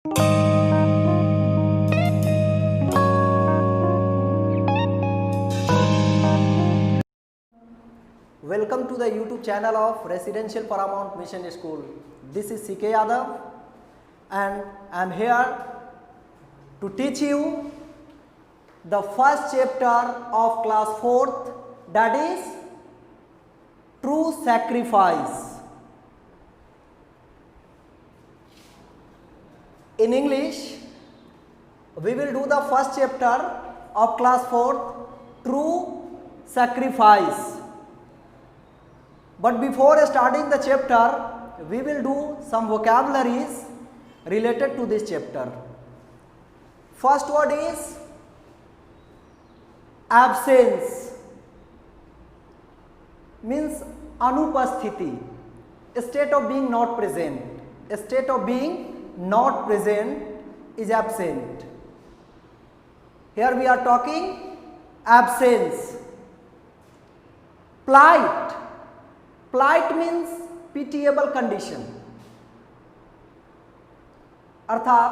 Welcome to the YouTube channel of Residential Paramount Mission School. This is CK Yadav and I am here to teach you the first chapter of class 4th, that is True Sacrifice. In English, we will do the first chapter of class 4th, True Sacrifice. But before starting the chapter, we will do some vocabularies related to this chapter. First word is absence, means anupasthiti, a state of being not present. A state of being not present is absent. Here we are talking absence. Plight. Plight means pitiable condition, अर्थात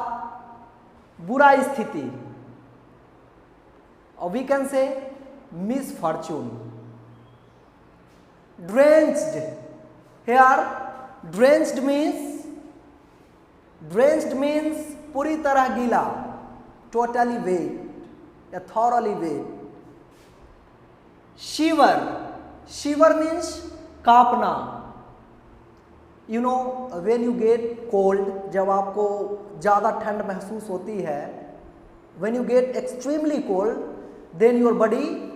बुरा स्थिति, और we can say misfortune. Drenched. Here drenched means पूरी तरह गीला, totally wet या thoroughly wet. Shiver means कांपना. You know, when you get cold, जब आपको ज़्यादा ठंड महसूस होती है, when you get extremely cold, then your body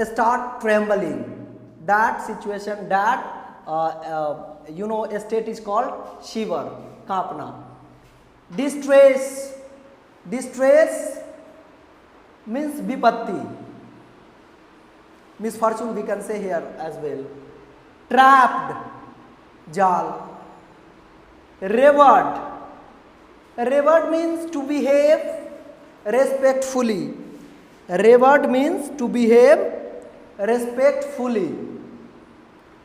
start trembling. That situation, that a state is called shiver, कांपना. Distress means विपत्ति, misfortune we can say here as well. Trapped, जाल. Revered means to behave respectfully. Revered means to behave respectfully,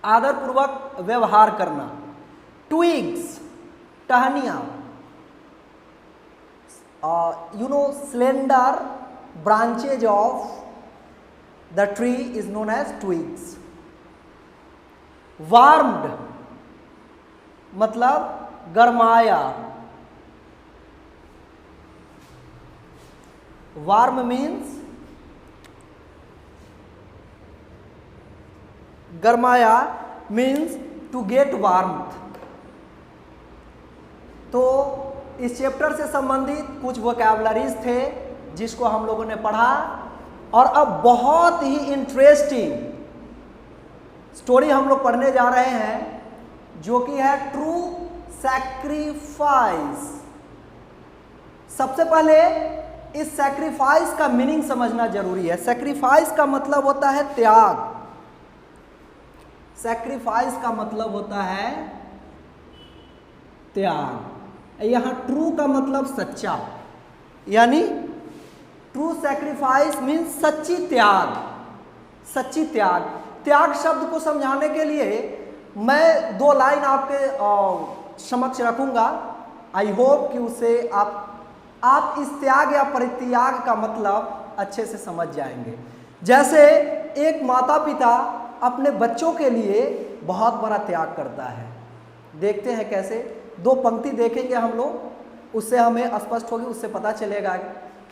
आदर पूर्वक व्यवहार करना. Twigs, टहनियाँ. Slender branches of the tree is known as twigs. Warmed मतलब गरमाया. Warm means गरमाया means to get warmth. तो इस chapter से संबंधित कुछ वोकैबुलरीज थे जिसको हम लोगों ने पढ़ा, और अब बहुत ही इंटरेस्टिंग स्टोरी हम लोग पढ़ने जा रहे हैं जो कि है ट्रू सैक्रिफाइस. सबसे पहले इस सैक्रिफाइस का मीनिंग समझना जरूरी है. सैक्रिफाइस का मतलब होता है त्याग. सैक्रिफाइस का मतलब होता है त्याग. यहां ट्रू का मतलब सच्चा, यानी ट्रू सैक्रिफाइस मीन्स सच्ची त्याग. सच्ची त्याग. त्याग शब्द को समझाने के लिए मैं दो लाइन आपके समक्ष रखूंगा. आई होप कि उसे आप इस त्याग या परित्याग का मतलब अच्छे से समझ जाएंगे. जैसे एक माता पिता अपने बच्चों के लिए बहुत बड़ा त्याग करता है. देखते हैं कैसे. दो पंक्ति देखेंगे हम लोग, उससे हमें स्पष्ट होगी, उससे पता चलेगा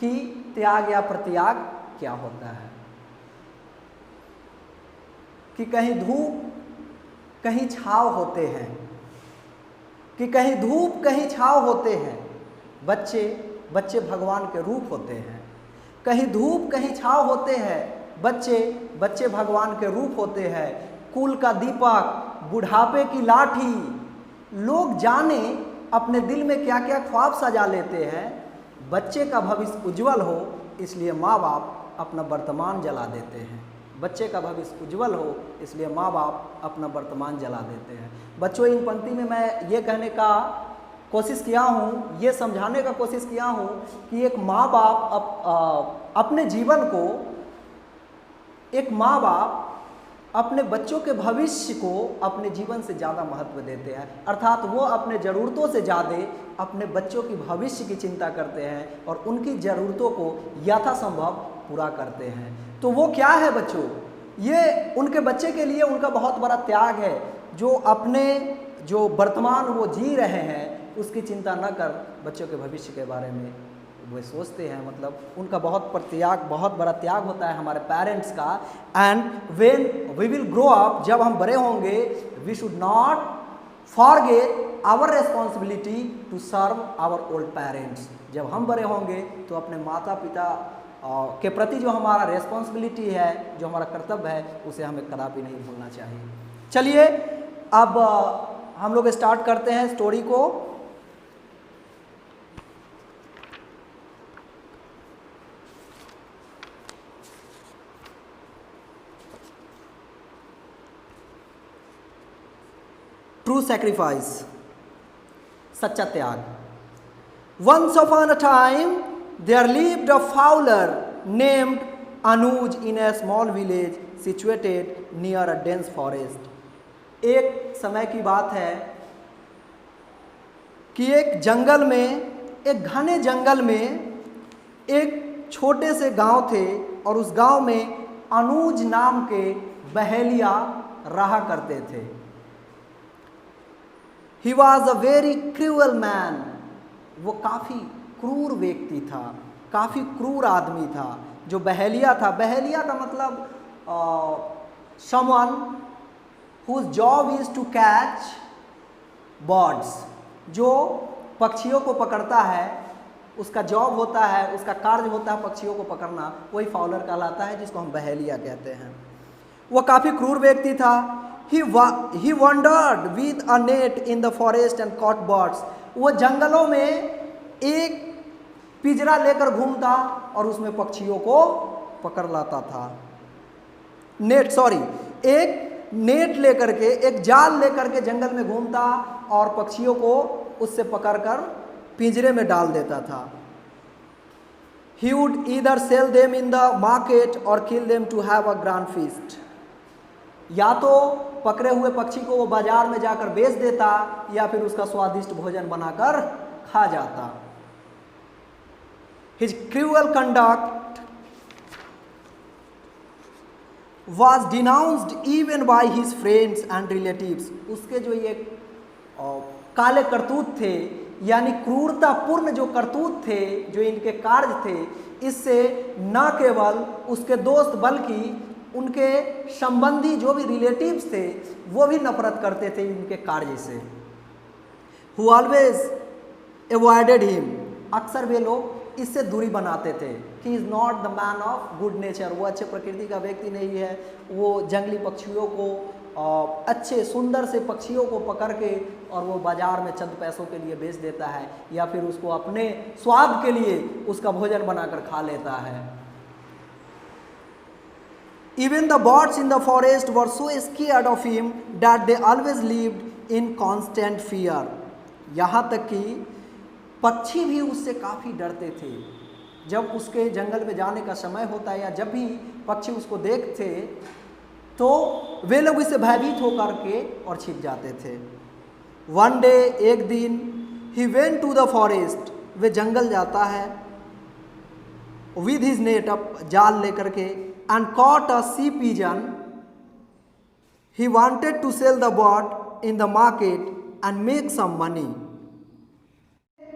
कि त्याग या परित्याग क्या होता है. कि कहीं धूप कहीं छाव होते हैं, कि कहीं धूप कहीं छाव होते हैं. बच्चे भगवान के रूप होते हैं. कहीं धूप कहीं छाव होते हैं. बच्चे भगवान के रूप होते हैं. कुल का दीपक, बुढ़ापे की लाठी. लोग जाने अपने दिल में क्या क्या ख्वाब सजा लेते हैं. बच्चे का भविष्य उज्जवल हो इसलिए माँ बाप अपना वर्तमान जला देते हैं. बच्चे का भविष्य उज्जवल हो इसलिए माँ बाप अपना वर्तमान जला देते हैं. बच्चों, इन पंक्ति में मैं ये कहने का कोशिश किया हूँ, ये समझाने का कोशिश किया हूँ कि एक माँ बाप अपने जीवन को, एक माँ बाप अपने बच्चों के भविष्य को अपने जीवन से ज़्यादा महत्व देते हैं, अर्थात वो अपने ज़रूरतों से ज़्यादा अपने बच्चों की भविष्य की चिंता करते हैं और उनकी ज़रूरतों को यथासंभव पूरा करते हैं। तो वो क्या है बच्चों, ये उनके बच्चे के लिए उनका बहुत बड़ा त्याग है, जो अपने जो वर्तमान वो जी रहे हैं उसकी चिंता न कर बच्चों के भविष्य के बारे में वो सोचते हैं। मतलब उनका बहुत बड़ा त्याग होता है हमारे पेरेंट्स का। And when we will grow up, जब हम बड़े होंगे, we should not forget our responsibility to serve our old parents. जब हम बड़े होंगे तो अपने माता पिता के प्रति जो हमारा रिस्पॉन्सिबिलिटी है, जो हमारा कर्तव्य है, उसे हमें कदापि नहीं भूलना चाहिए। चलिए अब हम लोग स्टार्ट करते हैं स्टोरी को। ट्रू सैक्रिफाइस, सच्चा त्याग। Once upon a time there lived a fowler named Anuj in a small village situated near a dense forest. एक समय की बात है कि एक जंगल में, एक घने जंगल में एक छोटे से गांव थे और उस गांव में अनुज नाम के बहेलिया रहा करते थे। He was a very cruel man. वो काफ़ी क्रूर व्यक्ति था, काफ़ी क्रूर आदमी था। जो बहेलिया था, बहेलिया का मतलब someone whose job is to catch birds, जो पक्षियों को पकड़ता है, उसका जॉब होता है, उसका कार्य होता है पक्षियों को पकड़ना, वही फाउलर कहलाता है, जिसको हम बहेलिया कहते हैं। वो काफ़ी क्रूर व्यक्ति था। He wandered with a net in the forest and caught birds. वो जंगलों में एक पिंजरा लेकर घूमता और उसमें पक्षियों को पकड़ लाता था। एक नेट लेकर के, एक जाल लेकर के जंगल में घूमता और पक्षियों को उससे पकड़कर पिंजरे में डाल देता था। He would either sell them in the market or kill them to have a grand feast. या तो पकड़े हुए पक्षी को वो बाजार में जाकर बेच देता या फिर उसका स्वादिष्ट भोजन बनाकर खा जाता। His cruel conduct was denounced even by his friends and relatives. उसके जो ये काले करतूत थे, यानी क्रूरतापूर्ण जो करतूत थे, जो इनके कार्य थे, इससे न केवल उसके दोस्त बल्कि उनके संबंधी जो भी रिलेटिव्स थे वो भी नफरत करते थे इनके कार्य से। Who always avoided him. अक्सर वे लोग इससे दूरी बनाते थे कि he is not the man of good nature. वो अच्छे प्रकृति का व्यक्ति नहीं है। वो जंगली पक्षियों को, अच्छे सुंदर से पक्षियों को पकड़ के और वो बाजार में चंद पैसों के लिए बेच देता है या फिर उसको अपने स्वाद के लिए उसका भोजन बनाकर खा लेता है। Even the birds in the forest were so scared of him that they always lived in constant fear. यहाँ तक कि पक्षी भी उससे काफ़ी डरते थे। जब उसके जंगल में जाने का समय होता है या जब भी पक्षी उसको देखते तो वे लोग इससे भयभीत होकर के और छिप जाते थे। One day, एक दिन, he went to the forest. वे जंगल जाता है with his net, जाल लेकर के, and caught a sea pigeon. He wanted to sell the bird in the market and make some money.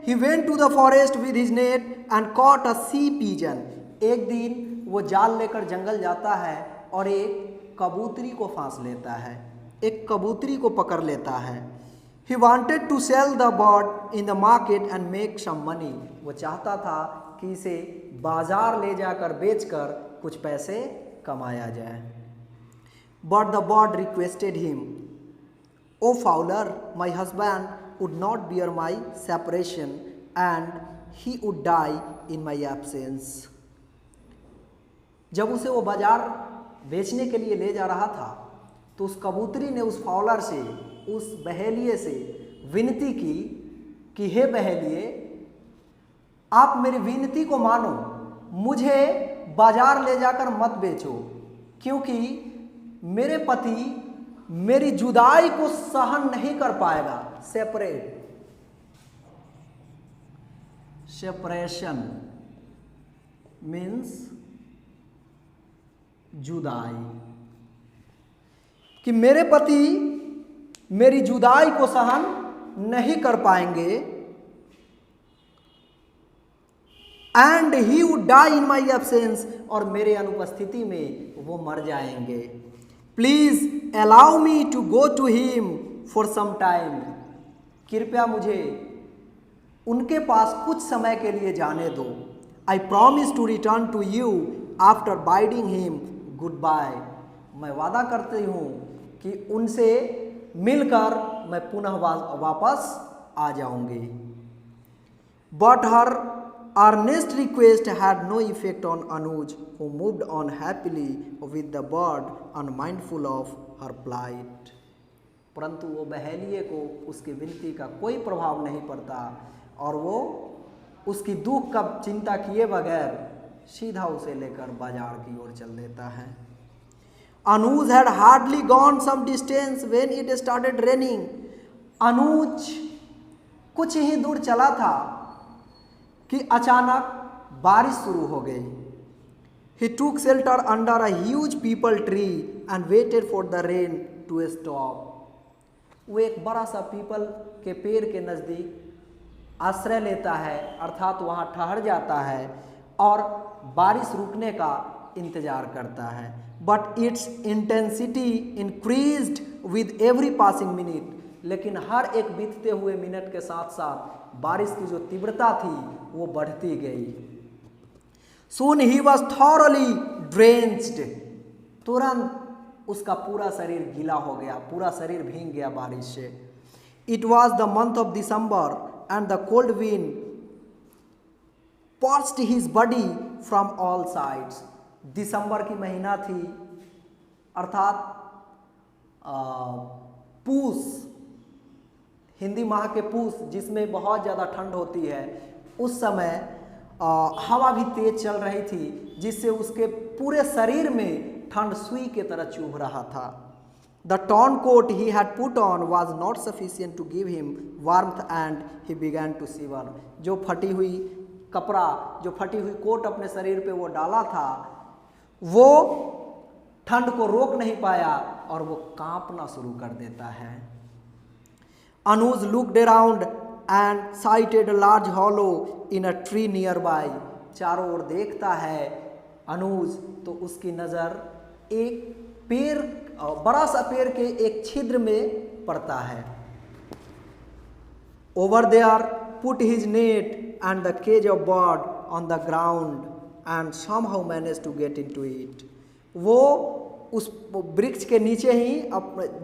He went to the forest with his net and caught a sea pigeon. एक दिन वो जाल लेकर जंगल जाता है और एक कबूतरी को फांस लेता है, एक कबूतरी को पकड़ लेता है। He wanted to sell the bird in the market and make some money. वो चाहता था कि इसे बाजार ले जाकर बेचकर कुछ पैसे कमाया जाए। But the bird requested him, "O fowler, my husband would not bear my separation and he would die in my absence." जब उसे वो बाजार बेचने के लिए ले जा रहा था तो उस कबूतरी ने उस फाउलर से, उस बहेलिए से विनती की कि हे बहेलिए, आप मेरी विनती को मानो, मुझे बाजार ले जाकर मत बेचो, क्योंकि मेरे पति मेरी जुदाई को सहन नहीं कर पाएगा। सेपरेशन मीन्स जुदाई, कि मेरे पति मेरी जुदाई को सहन नहीं कर पाएंगे। And he would die in my absence, और मेरे अनुपस्थिति में वो मर जाएंगे। Please allow me to go to him for some time, कृपया मुझे उनके पास कुछ समय के लिए जाने दो। I promise to return to you after bidding him goodbye, मैं वादा करती हूँ कि उनसे मिलकर मैं पुनः वापस आ जाऊंगी। But her earnest request had no effect on Anuj, who moved on happily with the bird, unmindful of her plight. परंतु वो बहेलिए को उसकी विनती का कोई प्रभाव नहीं पड़ता और वो उसकी दुख का चिंता किए बगैर सीधा उसे लेकर बाजार की ओर चल देता है। Anuj had hardly gone some distance when it started raining. अनुज कुछ ही दूर चला था कि अचानक बारिश शुरू हो गई। He took shelter under a huge peepal tree and waited for the rain to stop. वो एक बड़ा सा पीपल के पेड़ के नज़दीक आश्रय लेता है, अर्थात वहाँ ठहर जाता है और बारिश रुकने का इंतजार करता है। But its intensity increased with every passing minute. लेकिन हर एक बीतते हुए मिनट के साथ साथ बारिश की जो तीव्रता थी वो बढ़ती गई। Soon he was thoroughly drenched. तुरंत उसका पूरा शरीर गीला हो गया, पूरा शरीर भीग गया बारिश से। It was the month of December and the cold wind pushed his body from all sides. दिसंबर की महीना थी, अर्थात पूस, हिंदी माह के पूस जिसमें बहुत ज़्यादा ठंड होती है, उस समय हवा भी तेज चल रही थी जिससे उसके पूरे शरीर में ठंड सुई के तरह चुभ रहा था। The torn coat he had put on was not sufficient to give him warmth and he began to shiver. जो फटी हुई कपड़ा, जो फटी हुई कोट अपने शरीर पे वो डाला था, वो ठंड को रोक नहीं पाया और वो कांपना शुरू कर देता है। Anuj looked around and sighted a large hollow in a tree nearby. चारों ओर देखता है अनुज तो उसकी नज़र एक पेड़, बड़ा सा पेड़ के एक छिद्र में पड़ता है। Over there put his net and the cage of bird on the ground and somehow managed to get into it. वो उस वृक्ष के नीचे ही,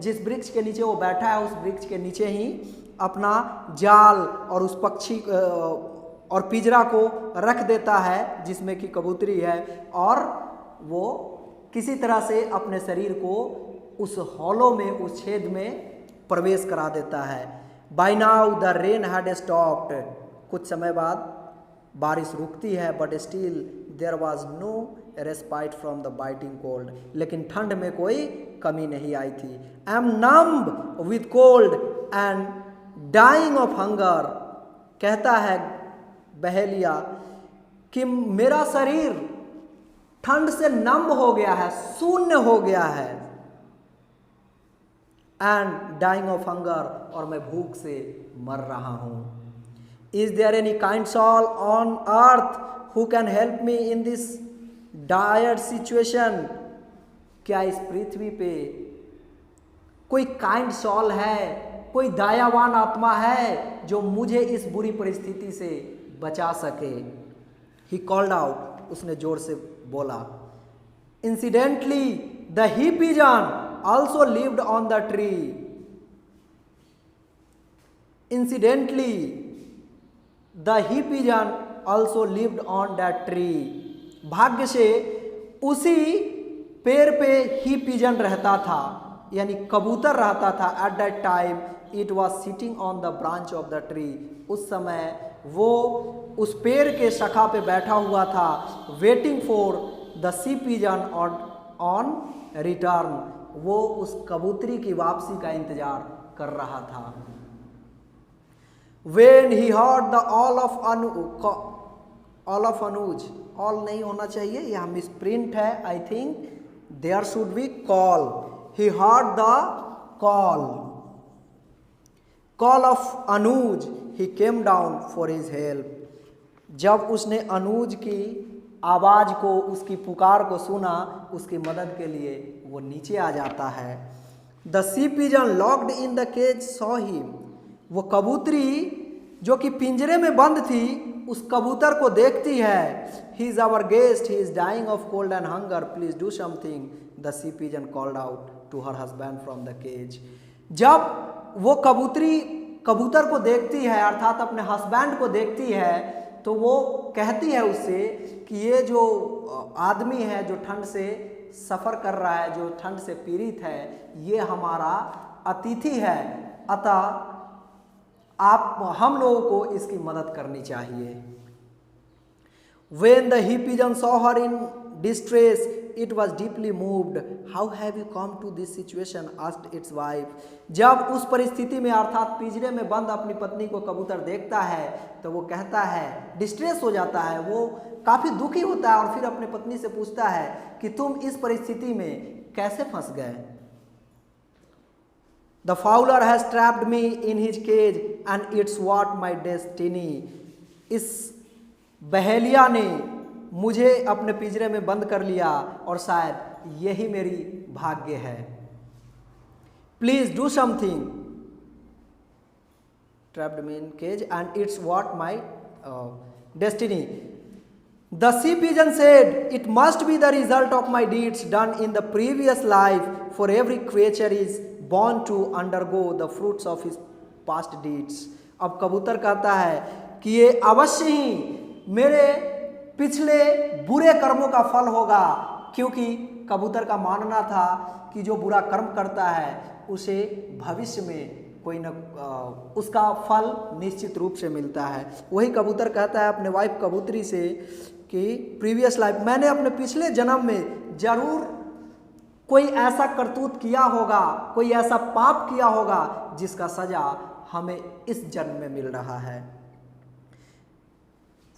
जिस वृक्ष के नीचे वो बैठा है उस वृक्ष के नीचे ही अपना जाल और उस पक्षी और पिंजरा को रख देता है जिसमें कि कबूतरी है, और वो किसी तरह से अपने शरीर को उस हॉलो में, उस छेद में प्रवेश करा देता है। By now the rain had stopped. कुछ समय बाद बारिश रुकती है, but still there was no respite from the biting cold. लेकिन ठंड में कोई कमी नहीं आई थी। I am numb with cold and dying of hunger, कहता है बहेलिया कि मेरा शरीर ठंड से नम हो गया है, शून्य हो गया है, एंड डाइंग ऑफ हंगर, और मैं भूख से मर रहा हूं। Is there any kind soul on earth who can help me in this dire situation? क्या इस पृथ्वी पे कोई काइंड सॉल है, कोई दयावान आत्मा है जो मुझे इस बुरी परिस्थिति से बचा सके? He called out, उसने जोर से बोला। Incidentally, the he pigeon also lived on the tree. Incidentally, the he pigeon also lived on that tree. भाग्य से उसी पेड़ पे ही पिजन रहता था, यानी कबूतर रहता था। At that time it was sitting on the branch of the tree. उस समय वो उस पेड़ के शाखा पे बैठा हुआ था, waiting for the sea pigeon on return, वो उस कबूतरी की वापसी का इंतजार कर रहा था। When he heard the all of Anuj, all नहीं होना चाहिए, यहाँ मिसप्रिंट है, I think there should be call. He heard the call of Anuj, he came down for his help. जब उसने अनुज की आवाज़ को, उसकी पुकार को सुना, उसकी मदद के लिए वो नीचे आ जाता है। The she pigeon locked in the cage saw him, वो कबूतरी जो कि पिंजरे में बंद थी उस कबूतर को देखती है। He is our guest, he is dying of cold and hunger, please do something, the she pigeon called out to her husband from the cage. जब वो कबूतर को देखती है, अर्थात अपने हस्बैंड को देखती है, तो वो कहती है उससे कि ये जो आदमी है जो ठंड से सफ़र कर रहा है, जो ठंड से पीड़ित है, ये हमारा अतिथि है, अतः हम लोगों को इसकी मदद करनी चाहिए। When the he pigeon saw her in distress, it was deeply moved. How have you come to this situation? asked its wife. जब उस परिस्थिति में, अर्थात पिंजरे में बंद अपनी पत्नी को कबूतर देखता है तो वो कहता है, डिस्ट्रेस हो जाता है, वो काफ़ी दुखी होता है और फिर अपनी पत्नी से पूछता है कि तुम इस परिस्थिति में कैसे फंस गए। The fowler has trapped me in his cage and it's what my destiny. इस बहेलिया ने मुझे अपने पिंजरे में बंद कर लिया और शायद यही मेरी भाग्य है। Please do something. Trapped me in cage and it's what my destiny. The sea pigeon said, it must be the result of my deeds done in the previous life, for every creature is born to undergo the fruits of his past deeds. अब कबूतर कहता है कि ये अवश्य ही मेरे पिछले बुरे कर्मों का फल होगा, क्योंकि कबूतर का मानना था कि जो बुरा कर्म करता है उसे भविष्य में कोई न उसका फल निश्चित रूप से मिलता है। वही कबूतर कहता है अपने वाइफ कबूतरी से कि प्रीवियस लाइफ, मैंने अपने पिछले जन्म में जरूर कोई ऐसा करतूत किया होगा, कोई ऐसा पाप किया होगा जिसका सजा हमें इस जन्म में मिल रहा है।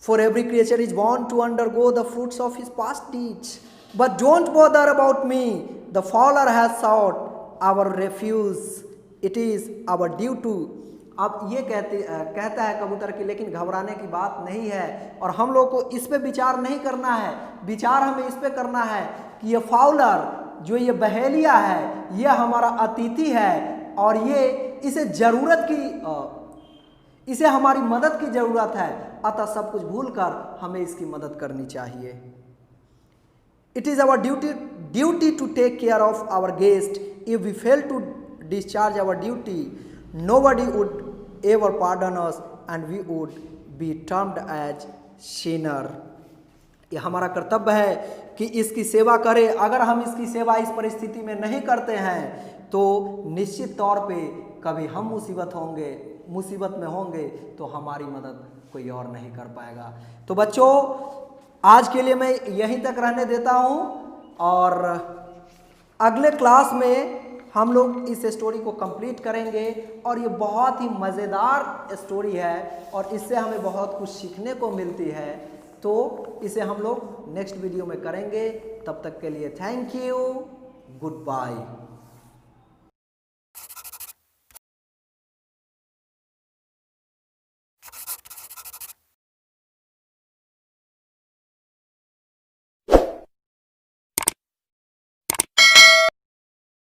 For every creature is born to undergo the fruits of his past deeds, but don't bother about me. The fowler has sought our refuge. It is our duty. अब ये कहता है कबूतर की, लेकिन घबराने की बात नहीं है और हम लोग को इस पे विचार नहीं करना है। विचार हमें इस पे करना है कि ये फाउलर, जो ये बहेलिया है, ये हमारा अतिथि है और इसे हमारी मदद की ज़रूरत है, अतः सब कुछ भूलकर हमें इसकी मदद करनी चाहिए। It is our duty to take care of our guest. If we fail to discharge our duty, nobody would ever pardon us and we would be termed as sinner. ये हमारा कर्तव्य है कि इसकी सेवा करें। अगर हम इसकी सेवा इस परिस्थिति में नहीं करते हैं तो निश्चित तौर पे कभी हम मुसीबत में होंगे तो हमारी मदद कोई और नहीं कर पाएगा। तो बच्चों, आज के लिए मैं यहीं तक रहने देता हूँ और अगले क्लास में हम लोग इस स्टोरी को कंप्लीट करेंगे और ये बहुत ही मज़ेदार स्टोरी है और इससे हमें बहुत कुछ सीखने को मिलती है। तो इसे हम लोग नेक्स्ट वीडियो में करेंगे। तब तक के लिए थैंक यू, गुड बाय।